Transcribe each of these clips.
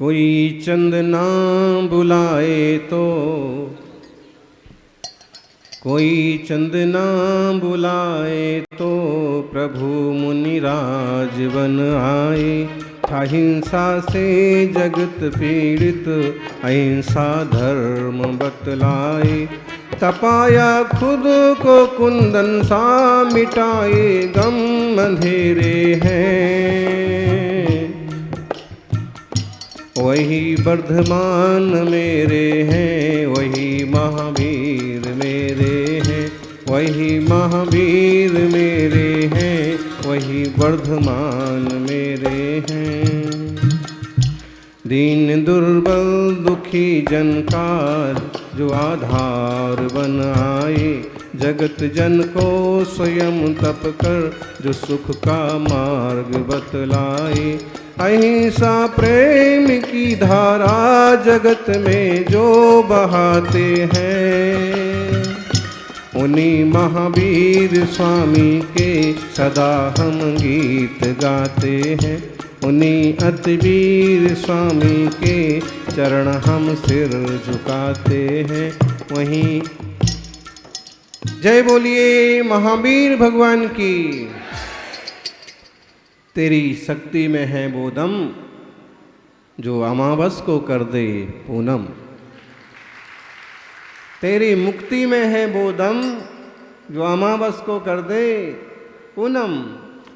कोई चंद ना बुलाए तो, कोई चंद ना बुलाए तो प्रभु मुनिराज बन आए। था हिंसा से जगत पीड़ित, अहिंसा धर्म बतलाए। तपाया खुद को कुंदन सा, मिटाए गम अंधेरे हैं। वही वर्धमान मेरे हैं, वही महावीर मेरे हैं। वही महावीर मेरे हैं, वही वर्धमान मेरे हैं। दीन दुर्बल दुखी जन का जो आधार बन आए। जगत जन को स्वयं तप कर जो सुख का मार्ग बतलाए। अहिंसा प्रेम की धारा जगत में जो बहाते हैं। उन्हीं महावीर स्वामी के सदा हम गीत गाते हैं। उन्हीं अतिवीर स्वामी के चरण हम सिर झुकाते हैं। वहीं जय बोलिए महावीर भगवान की। तेरी शक्ति में है वो दम, जो अमावस को कर दे पूनम। तेरी मुक्ति में है वो दम, जो अमावस को कर दे पूनम।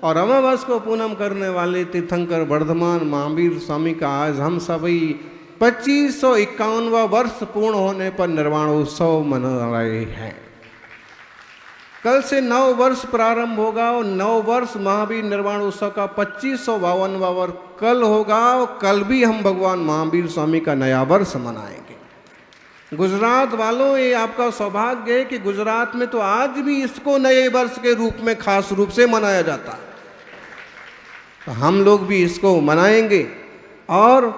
और अमावस को पूनम करने वाले तीर्थंकर वर्धमान महावीर स्वामी का आज हम सभी 2551वां वर्ष पूर्ण होने पर निर्वाण उत्सव मना रहे हैं। कल से 9 वर्ष प्रारंभ होगा और 9 वर्ष महावीर निर्वाण उत्सव का 2552वां वर्ष कल होगा। और कल भी हम भगवान महावीर स्वामी का नया वर्ष मनाएंगे। गुजरात वालों, ये आपका सौभाग्य है कि गुजरात में तो आज भी इसको नए वर्ष के रूप में खास रूप से मनाया जाता है। तो हम लोग भी इसको मनाएंगे और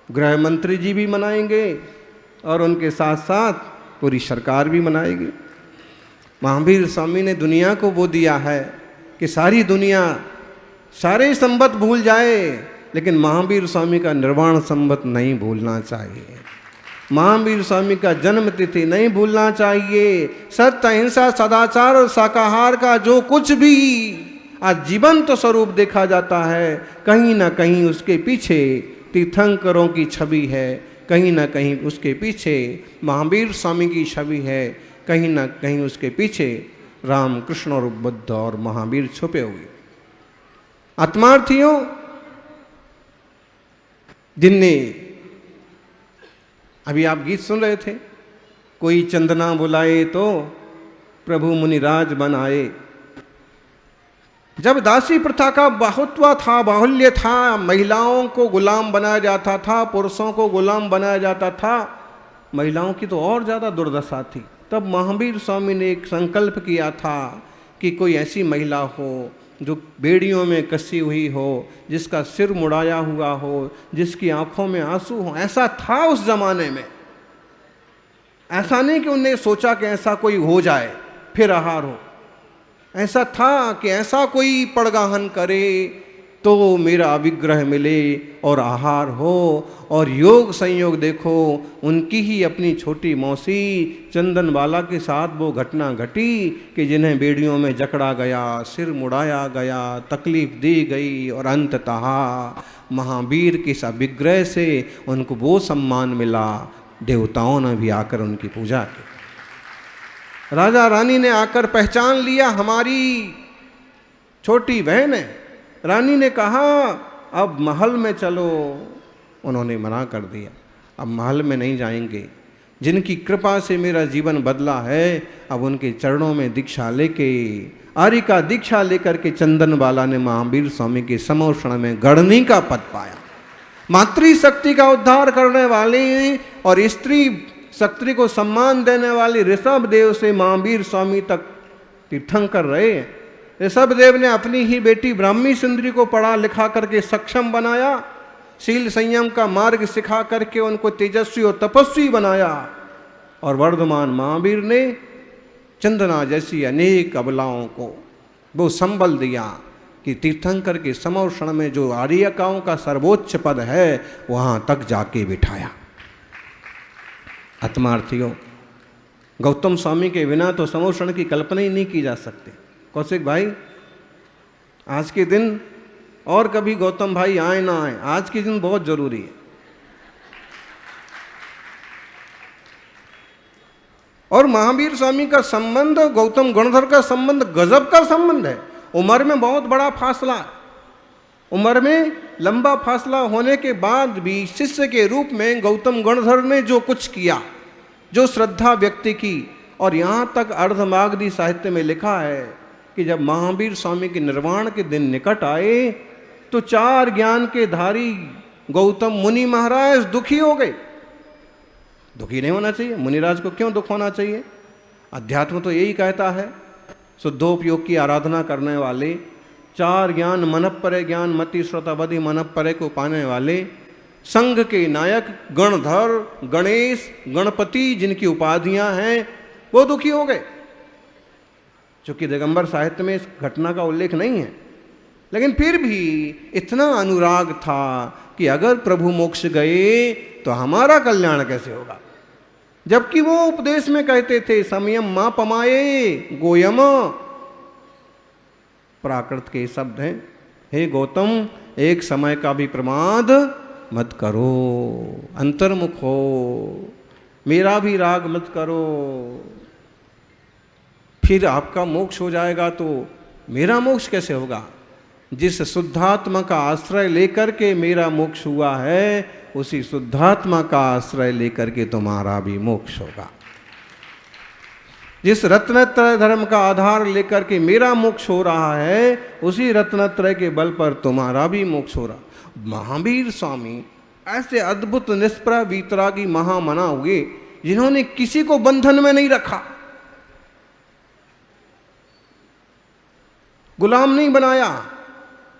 गृह मंत्री जी भी मनाएंगे और उनके साथ साथ पूरी सरकार भी मनाएगी। महावीर स्वामी ने दुनिया को वो दिया है कि सारी दुनिया सारे संबत भूल जाए, लेकिन महावीर स्वामी का निर्वाण संबत नहीं भूलना चाहिए। महावीर स्वामी का जन्म तिथि नहीं भूलना चाहिए। सत्य, अहिंसा, सदाचार और शाकाहार का जो कुछ भी आज जीवंत स्वरूप देखा जाता है, कहीं ना कहीं उसके पीछे तीर्थंकरों की छवि है, कहीं ना कहीं उसके पीछे महावीर स्वामी की छवि है, कहीं ना कहीं उसके पीछे राम, कृष्ण और बुद्ध और महावीर छुपे हुए। आत्मार्थियों, जिनने अभी आप गीत सुन रहे थे, कोई चंदना बुलाए तो प्रभु मुनिराज बन आए। जब दासी प्रथा का बहुत्व था, बाहुल्य था, महिलाओं को गुलाम बनाया जाता था, पुरुषों को गुलाम बनाया जाता था, महिलाओं की तो और ज़्यादा दुर्दशा थी। तब महावीर स्वामी ने एक संकल्प किया था कि कोई ऐसी महिला हो जो बेड़ियों में कसी हुई हो, जिसका सिर मुड़ाया हुआ हो, जिसकी आंखों में आंसू हो। ऐसा था उस जमाने में। ऐसा नहीं कि उन्हें सोचा कि ऐसा कोई हो जाए फिर आहार हो। ऐसा था कि ऐसा कोई पड़गाहन करे तो मेरा अभिग्रह मिले और आहार हो। और योग संयोग देखो, उनकी ही अपनी छोटी मौसी चंदनबाला के साथ वो घटना घटी कि जिन्हें बेड़ियों में जकड़ा गया, सिर मुड़ाया गया, तकलीफ दी गई और अंततः महावीर के इस अभिग्रह से उनको वो सम्मान मिला। देवताओं ने भी आकर उनकी पूजा की। राजा रानी ने आकर पहचान लिया, हमारी छोटी बहन है। रानी ने कहा अब महल में चलो, उन्होंने मना कर दिया, अब महल में नहीं जाएंगे। जिनकी कृपा से मेरा जीवन बदला है, अब उनके चरणों में दीक्षा लेके, आर्य का दीक्षा लेकर के चंदनबाला ने महावीर स्वामी के समोषण में गढ़नी का पद पाया। मातृशक्ति का उद्धार करने वाली और स्त्री शक्ति को सम्मान देने वाली ऋषभ देव से महावीर स्वामी तक तीर्थंकर रहे। ऋषभ देव ने अपनी ही बेटी ब्राह्मी सुंदरी को पढ़ा लिखा करके सक्षम बनाया, शील संयम का मार्ग सिखा करके उनको तेजस्वी और तपस्वी बनाया। और वर्धमान महावीर ने चंदना जैसी अनेक अबलाओं को वो संबल दिया कि तीर्थंकर के समोषण में जो आर्यकाओं का सर्वोच्च पद है वहां तक जाके बिठाया। आत्मार्थियों, गौतम स्वामी के बिना तो समोषण की कल्पना ही नहीं की जा सकती। कौशिक भाई, आज के दिन, और कभी गौतम भाई आए ना आए, आज के दिन बहुत जरूरी है। और महावीर स्वामी का संबंध गौतम गणधर का संबंध गजब का संबंध है। उम्र में बहुत बड़ा फासला है, उम्र में लंबा फासला होने के बाद भी शिष्य के रूप में गौतम गणधर ने जो कुछ किया, जो श्रद्धा व्यक्ति की, और यहाँ तक अर्धमागधी साहित्य में लिखा है कि जब महावीर स्वामी के निर्वाण के दिन निकट आए तो 4 ज्ञान के धारी गौतम मुनि महाराज दुखी हो गए। दुखी नहीं होना चाहिए, मुनिराज को क्यों दुख होना चाहिए? अध्यात्म तो यही कहता है, शुद्धोपयोग की आराधना करने वाले, 4 ज्ञान मनपरे ज्ञान मति श्रोतावधि मनपरे को पाने वाले, संघ के नायक गणधर, गणेश, गणपति जिनकी उपाधियां हैं, वो दुखी हो गए। चूंकि दिगंबर साहित्य में इस घटना का उल्लेख नहीं है, लेकिन फिर भी इतना अनुराग था कि अगर प्रभु मोक्ष गए तो हमारा कल्याण कैसे होगा। जबकि वो उपदेश में कहते थे समयम मां पमाए गोयम, प्राकृत के शब्द हैं, हे गौतम एक समय का भी प्रमाद मत करो, अंतर्मुख हो, मेरा भी राग मत करो, फिर आपका मोक्ष हो जाएगा तो मेरा मोक्ष कैसे होगा। जिस शुद्धात्मा का आश्रय लेकर के मेरा मोक्ष हुआ है, उसी शुद्धात्मा का आश्रय लेकर के तुम्हारा भी मोक्ष होगा। जिस रत्नत्रय धर्म का आधार लेकर के मेरा मोक्ष हो रहा है, उसी रत्नत्रय के बल पर तुम्हारा भी मोक्ष हो रहा। महावीर स्वामी ऐसे अद्भुत निष्प्रह वीतरागी महामना हुए जिन्होंने किसी को बंधन में नहीं रखा, गुलाम नहीं बनाया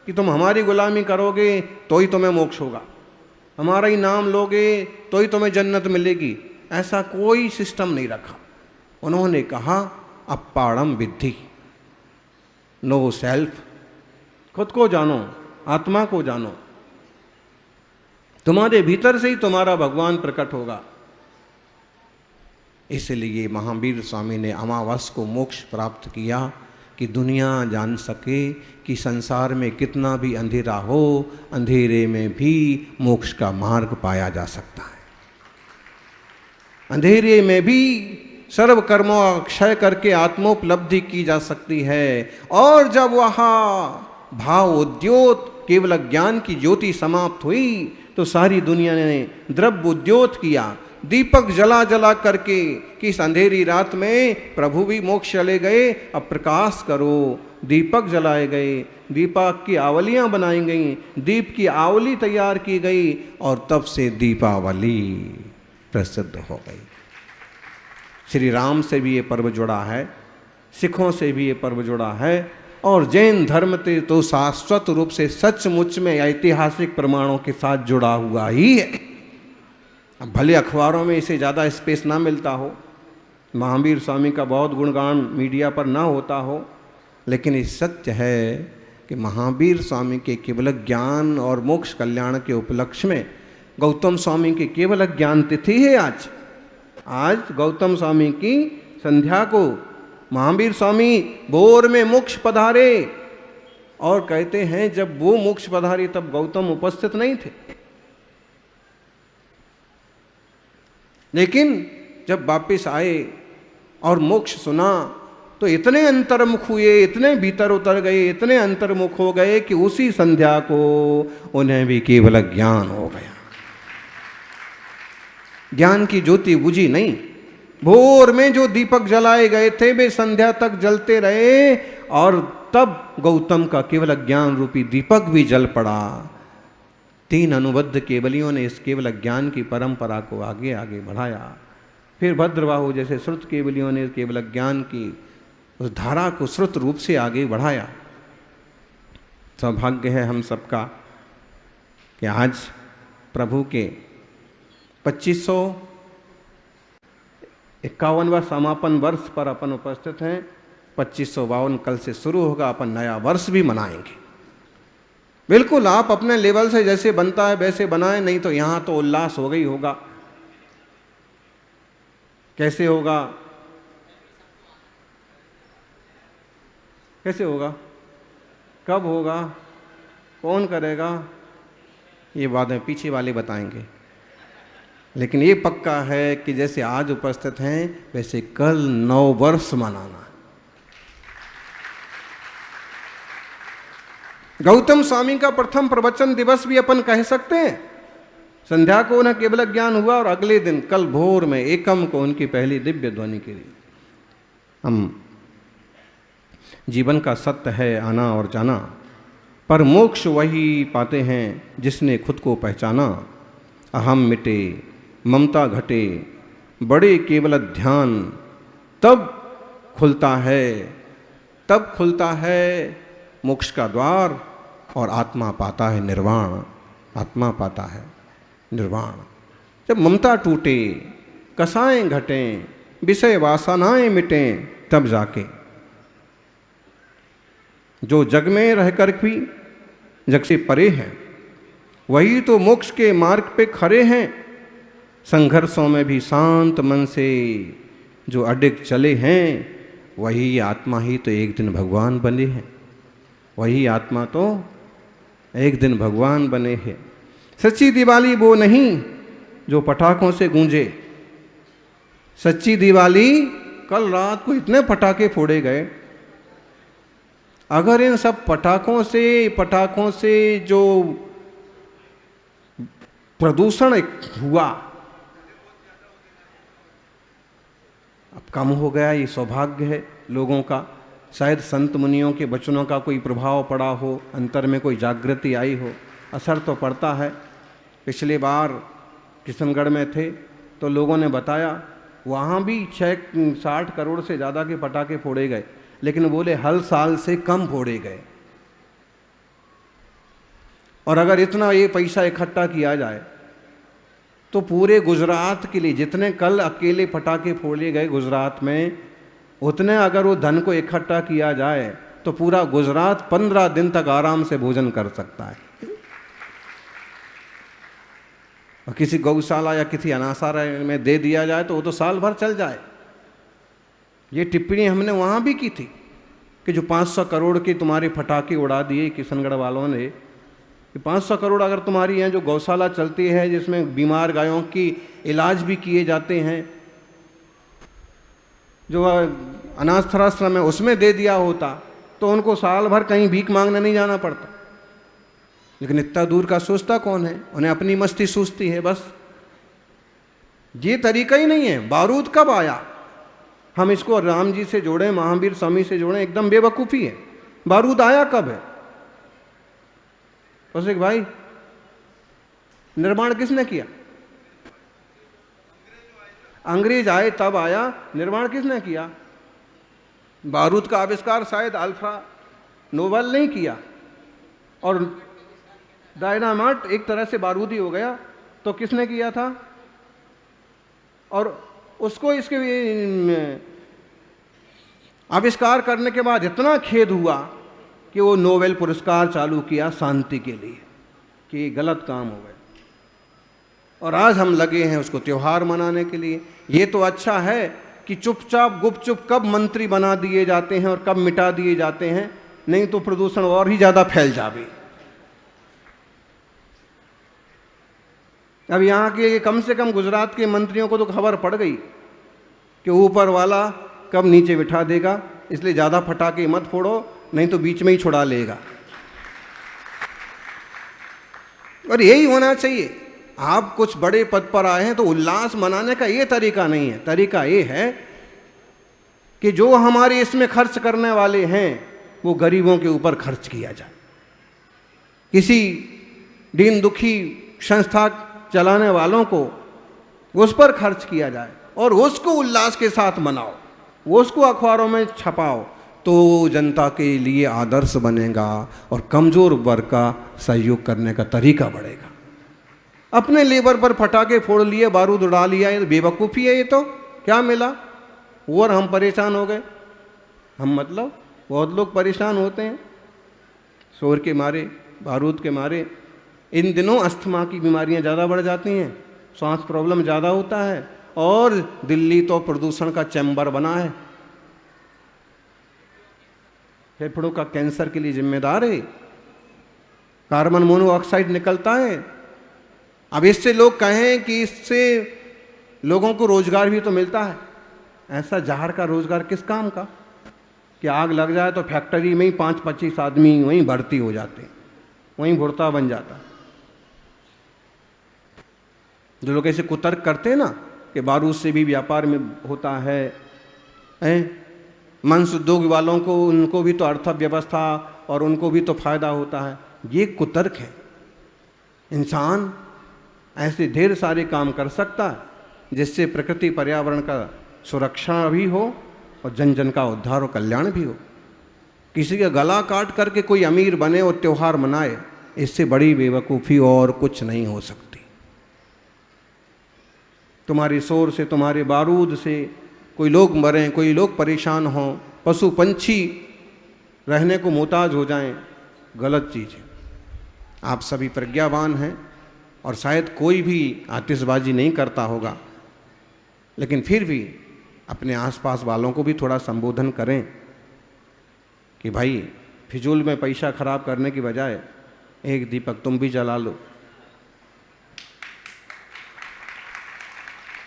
कि तुम हमारी गुलामी करोगे तो ही तुम्हें मोक्ष होगा, हमारा ही नाम लोगे तो ही तुम्हें जन्नत मिलेगी, ऐसा कोई सिस्टम नहीं रखा। उन्होंने कहा अपाड़म विद्धि, नो सेल्फ, खुद को जानो, आत्मा को जानो, तुम्हारे भीतर से ही तुम्हारा भगवान प्रकट होगा। इसलिए महावीर स्वामी ने अमावस को मोक्ष प्राप्त किया कि दुनिया जान सके कि संसार में कितना भी अंधेरा हो, अंधेरे में भी मोक्ष का मार्ग पाया जा सकता है। अंधेरे में भी सर्व कर्मों का क्षय करके आत्मोपलब्धि की जा सकती है। और जब वहाँ भाव उद्योत केवल ज्ञान की ज्योति समाप्त हुई तो सारी दुनिया ने द्रव्य उद्योत किया, दीपक जला जला करके कि इस अंधेरी रात में प्रभु भी मोक्ष चले गए, अब प्रकाश करो। दीपक जलाए गए, दीपक की आवलियां बनाई गई, दीप की आवली तैयार की गई और तब से दीपावली प्रसिद्ध हो गई। श्री राम से भी ये पर्व जुड़ा है, सिखों से भी ये पर्व जुड़ा है, और जैन धर्म से तो शाश्वत रूप से सचमुच में ऐतिहासिक प्रमाणों के साथ जुड़ा हुआ ही है। अब भले अखबारों में इसे ज़्यादा स्पेस ना मिलता हो, महावीर स्वामी का बहुत गुणगान मीडिया पर ना होता हो, लेकिन ये सत्य है कि महावीर स्वामी के केवल ज्ञान और मोक्ष कल्याण के उपलक्ष्य में गौतम स्वामी की केवल ज्ञान तिथि है आज गौतम स्वामी की संध्या को महावीर स्वामी भोर में मोक्ष पधारे, और कहते हैं जब वो मोक्ष पधारे तब गौतम उपस्थित नहीं थे, लेकिन जब वापिस आए और मोक्ष सुना तो इतने अंतर्मुख हुए, इतने भीतर उतर गए, इतने अंतर्मुख हो गए कि उसी संध्या को उन्हें भी केवल ज्ञान हो गया। ज्ञान की ज्योति बुझी नहीं, भोर में जो दीपक जलाए गए थे वे संध्या तक जलते रहे, और तब गौतम का केवल ज्ञान रूपी दीपक भी जल पड़ा। 3 अनुबद्ध केवलियों ने इस केवल ज्ञान की परंपरा को आगे आगे बढ़ाया। फिर भद्रबाहु जैसे श्रुत केवलियों ने केवल ज्ञान की उस धारा को श्रुत रूप से आगे बढ़ाया। सौभाग्य है हम सबका कि आज प्रभु के 2551वां समापन वर्ष पर अपन उपस्थित हैं। 2552 कल से शुरू होगा, अपन नया वर्ष भी मनाएंगे। बिल्कुल आप अपने लेवल से जैसे बनता है वैसे बनाएं, नहीं तो यहाँ तो उल्लास हो गई होगा। कैसे होगा? कैसे होगा? कब होगा? कौन करेगा? ये बातें पीछे वाले बताएंगे। लेकिन ये पक्का है कि जैसे आज उपस्थित हैं वैसे कल 9 वर्ष मनाना। गौतम स्वामी का प्रथम प्रवचन दिवस भी अपन कह सकते हैं। संध्या को उन्हें केवल ज्ञान हुआ और अगले दिन कल भोर में एकम को उनकी पहली दिव्य ध्वनि की। हम जीवन का सत्य है आना और जाना, पर मोक्ष वही पाते हैं जिसने खुद को पहचाना। अहम मिटे ममता घटे बड़े केवल ध्यान, तब खुलता है मोक्ष का द्वार और आत्मा पाता है निर्वाण। आत्मा पाता है निर्वाण। जब ममता टूटे, कसाएं घटें, विषय वासनाएं मिटें, तब जाके जो जग में रहकर भी जग से परे हैं वही तो मोक्ष के मार्ग पे खड़े हैं। संघर्षों में भी शांत मन से जो अडिग चले हैं वही आत्मा ही तो एक दिन भगवान बने हैं। वही आत्मा तो एक दिन भगवान बने हैं। सच्ची दिवाली वो नहीं जो पटाखों से गूंजे। सच्ची दिवाली कल रात को इतने पटाखे फोड़े गए, अगर इन सब पटाखों से जो प्रदूषण हुआ अब कम हो गया, ये सौभाग्य है लोगों का। शायद संत मुनियों के वचनों का कोई प्रभाव पड़ा हो, अंतर में कोई जागृति आई हो, असर तो पड़ता है। पिछले बार किशनगढ़ में थे तो लोगों ने बताया वहाँ भी 60 करोड़ से ज़्यादा के पटाखे फोड़े गए, लेकिन बोले हर साल से कम फोड़े गए। और अगर इतना ये पैसा इकट्ठा किया जाए तो पूरे गुजरात के लिए जितने कल अकेले पटाखे फोड़े गए गुजरात में, उतने अगर वो धन को इकट्ठा किया जाए तो पूरा गुजरात 15 दिन तक आराम से भोजन कर सकता है। और किसी गौशाला या किसी अनाथालय में दे दिया जाए तो वो तो साल भर चल जाए। ये टिप्पणी हमने वहाँ भी की थी कि जो 500 करोड़ के तुम्हारे पटाखे उड़ा दिए किशनगढ़ वालों ने, कि 500 करोड़ अगर तुम्हारी यहाँ जो गौशाला चलती है जिसमें बीमार गायों की इलाज भी किए जाते हैं, जो अनाथाश्रम है उसमें दे दिया होता तो उनको साल भर कहीं भीख मांगने नहीं जाना पड़ता। लेकिन इतना दूर का सोचता कौन है? उन्हें अपनी मस्ती सूझती है बस। ये तरीका ही नहीं है। बारूद कब आया? हम इसको राम जी से जोड़ें, महावीर स्वामी से जोड़ें, एकदम बेवकूफ़ी है। बारूद आया कब है? कौशिक भाई, निर्माण किसने किया? अंग्रेज आए तब आया। निर्माण किसने किया? बारूद का आविष्कार शायद अल्फा नोबल ने किया, और डायनामाइट एक तरह से बारूदी हो गया तो किसने किया था? और उसको इसके आविष्कार करने के बाद इतना खेद हुआ कि वो नोबेल पुरस्कार चालू किया शांति के लिए, कि गलत काम हो गया। और आज हम लगे हैं उसको त्योहार मनाने के लिए। ये तो अच्छा है कि चुपचाप गुपचुप कब मंत्री बना दिए जाते हैं और कब मिटा दिए जाते हैं, नहीं तो प्रदूषण और ही ज़्यादा फैल जावे। अब यहाँ के कम से कम गुजरात के मंत्रियों को तो खबर पड़ गई कि ऊपर वाला कब नीचे बिठा देगा, इसलिए ज़्यादा पटाखे मत फोड़ो, नहीं तो बीच में ही छुड़ा लेगा। और यही होना चाहिए। आप कुछ बड़े पद पर आए हैं तो उल्लास मनाने का ये तरीका नहीं है। तरीका ये है कि जो हमारे इसमें खर्च करने वाले हैं वो गरीबों के ऊपर खर्च किया जाए। किसी दीन दुखी संस्था चलाने वालों को उस पर खर्च किया जाए और उसको उल्लास के साथ मनाओ, उसको अखबारों में छपाओ, तो जनता के लिए आदर्श बनेगा और कमज़ोर वर्ग का सहयोग करने का तरीका बढ़ेगा। अपने लेबर पर पटाखे फोड़ लिए, बारूद उड़ा लिया, ये बेवकूफ़ी है। ये तो क्या मिला और हम परेशान हो गए। हम मतलब बहुत लोग परेशान होते हैं शोर के मारे, बारूद के मारे। इन दिनों अस्थमा की बीमारियां ज़्यादा बढ़ जाती हैं, सांस प्रॉब्लम ज़्यादा होता है, और दिल्ली तो प्रदूषण का चैम्बर बना है, फेफड़ों का कैंसर के लिए जिम्मेदार है, कार्बन मोनोऑक्साइड निकलता है। अब इससे लोग कहें कि इससे लोगों को रोजगार भी तो मिलता है, ऐसा जहर का रोजगार किस काम का कि आग लग जाए तो फैक्ट्री में ही 5-25 आदमी वहीं भर्ती हो जाते हैं, वहीं भुरता बन जाता। जो लोग ऐसे कुतर्क करते हैं ना कि बारूद से भी व्यापार में होता है, मांस उद्योग वालों को, उनको भी तो अर्थव्यवस्था और उनको भी तो फायदा होता है, ये कुतर्क है। इंसान ऐसे ढेर सारे काम कर सकता है जिससे प्रकृति पर्यावरण का सुरक्षा भी हो और जन जन का उद्धार और कल्याण भी हो। किसी का गला काट करके कोई अमीर बने और त्योहार मनाए, इससे बड़ी बेवकूफ़ी और कुछ नहीं हो सकती। तुम्हारे शोर से, तुम्हारे बारूद से कोई लोग मरें, कोई लोग परेशान हों, पशु पंछी रहने को मोहताज हो जाएं, गलत चीज़ है। आप सभी प्रज्ञावान हैं और शायद कोई भी आतिशबाजी नहीं करता होगा, लेकिन फिर भी अपने आसपास वालों को भी थोड़ा संबोधन करें कि भाई फिजूल में पैसा खराब करने की बजाय एक दीपक तुम भी जला लो।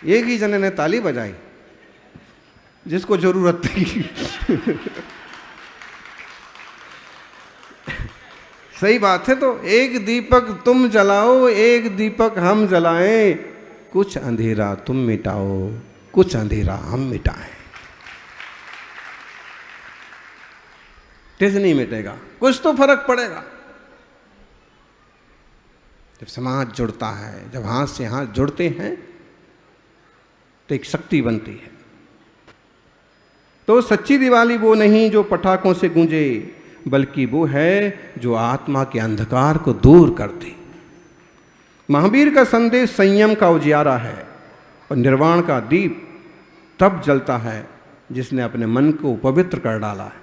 एक ही जने ने ताली बजाई जिसको जरूरत थी। सही बात है। तो एक दीपक तुम जलाओ, एक दीपक हम जलाएं, कुछ अंधेरा तुम मिटाओ, कुछ अंधेरा हम मिटाएं। तेज नहीं मिटेगा, कुछ तो फर्क पड़ेगा। जब समाज जुड़ता है, जब हाथ से हाथ जुड़ते हैं तो एक शक्ति बनती है। तो सच्ची दिवाली वो नहीं जो पटाखों से गूंजे, बल्कि वो है जो आत्मा के अंधकार को दूर कर दे। महावीर का संदेश संयम का उजियारा है और निर्वाण का दीप तब जलता है जिसने अपने मन को पवित्र कर डाला है।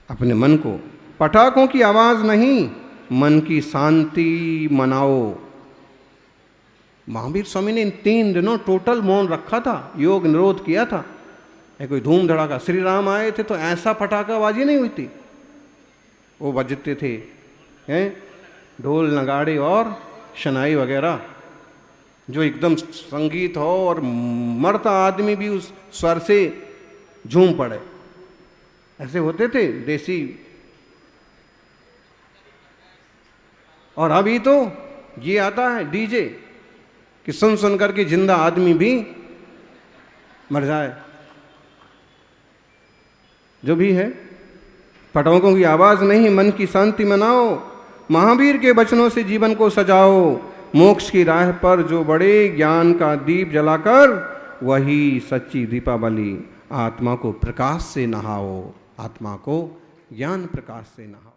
अपने मन को पटाखों की आवाज नहीं, मन की शांति मनाओ। महावीर स्वामी ने इन 3 दिनों टोटल मौन रखा था, योग निरोध किया था। कोई धूम धड़ाका, श्री राम आए थे तो ऐसा पटाखाबाजी नहीं हुई थी, वो बजते थे हैं ढोल नगाड़े और शनाई वगैरह, जो एकदम संगीत हो और मरता आदमी भी उस स्वर से झूम पड़े, ऐसे होते थे देसी। और अभी तो ये आता है डीजे कि सुन सुन करके जिंदा आदमी भी मर जाए। जो भी है, पटाखों की आवाज नहीं, मन की शांति मनाओ। महावीर के वचनों से जीवन को सजाओ। मोक्ष की राह पर जो बड़े ज्ञान का दीप जलाकर, वही सच्ची दीपावली। आत्मा को प्रकाश से नहाओ, आत्मा को ज्ञान प्रकाश से नहाओ।